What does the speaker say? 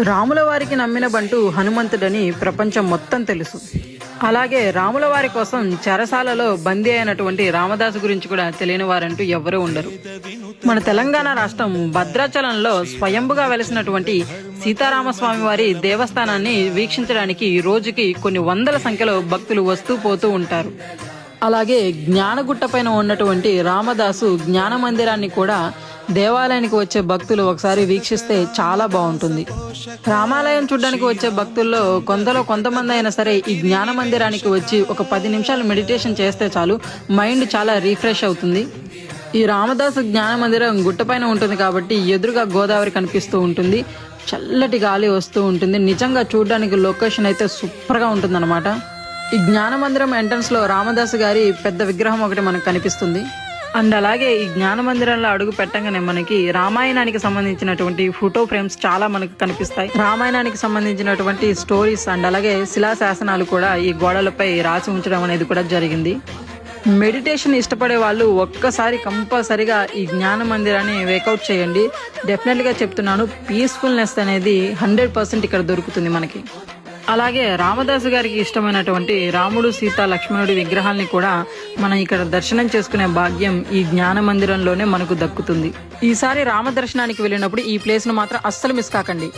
రాముల వారికి నమ్మిన బంటు హనుమంతుడని ప్రపంచం మొత్తం తెలుసు. అలాగే రాముల వారి కోసం చెరసాలలో బందీ అయినటువంటి రామదాసు గురించి కూడా తెలియని వారంటూ ఎవ్వరూ ఉండరు. మన తెలంగాణ రాష్ట్రం భద్రాచలంలో స్వయంభుగా వెలిసినటువంటి సీతారామస్వామి వారి దేవస్థానాన్ని వీక్షించడానికి రోజుకి కొన్ని వందల సంఖ్యలో భక్తులు వస్తూ పోతూ ఉంటారు. అలాగే జ్ఞానగుట్ట పైన ఉన్నటువంటి రామదాసు జ్ఞాన మందిరాన్ని కూడా దేవాలయానికి వచ్చే భక్తులు ఒకసారి వీక్షిస్తే చాలా బాగుంటుంది. రామాలయం చూడడానికి వచ్చే భక్తుల్లో కొంతమంది అయినా సరే ఈ జ్ఞాన మందిరానికి వచ్చి ఒక 10 నిమిషాలు మెడిటేషన్ చేస్తే చాలు, మైండ్ చాలా రీఫ్రెష్ అవుతుంది. ఈ రామదాసు జ్ఞాన మందిరం గుట్టపైన ఉంటుంది కాబట్టి ఎదురుగా గోదావరి కనిపిస్తూ ఉంటుంది, చల్లటి గాలి వస్తూ ఉంటుంది. నిజంగా చూడడానికి లొకేషన్ అయితే సూపర్గా ఉంటుంది అనమాట. ఈ జ్ఞాన మందిరం ఎంట్రన్స్ లో రామదాసు గారి పెద్ద విగ్రహం ఒకటి మనకు కనిపిస్తుంది. అండ్ అలాగే ఈ జ్ఞాన మందిరంలో అడుగు పెట్టగానే మనకి రామాయణానికి సంబంధించినటువంటి ఫోటో ఫ్రేమ్స్ చాలా మనకు కనిపిస్తాయి. రామాయణానికి సంబంధించినటువంటి స్టోరీస్ అండ్ అలాగే శిలాశాసనాలు కూడా ఈ గోడలపై రాసి ఉంచడం అనేది కూడా జరిగింది. మెడిటేషన్ ఇష్టపడే వాళ్ళు ఒక్కసారి కంపల్సరిగా ఈ జ్ఞాన మందిరాన్ని వేకౌట్ చేయండి. డెఫినెట్గా చెప్తున్నాను, పీస్ఫుల్నెస్ అనేది 100% ఇక్కడ దొరుకుతుంది మనకి. అలాగే రామదాసు గారికి ఇష్టమైనటువంటి రాముడు, సీత, లక్ష్మణుడి విగ్రహాల్ని కూడా మనం ఇక్కడ దర్శనం చేసుకునే భాగ్యం ఈ జ్ఞాన మందిరంలోనే మనకు దక్కుతుంది. ఈసారి రామ దర్శనానికి వెళ్ళినప్పుడు ఈ ప్లేస్ ను మాత్రం అస్సలు మిస్ కాకండి.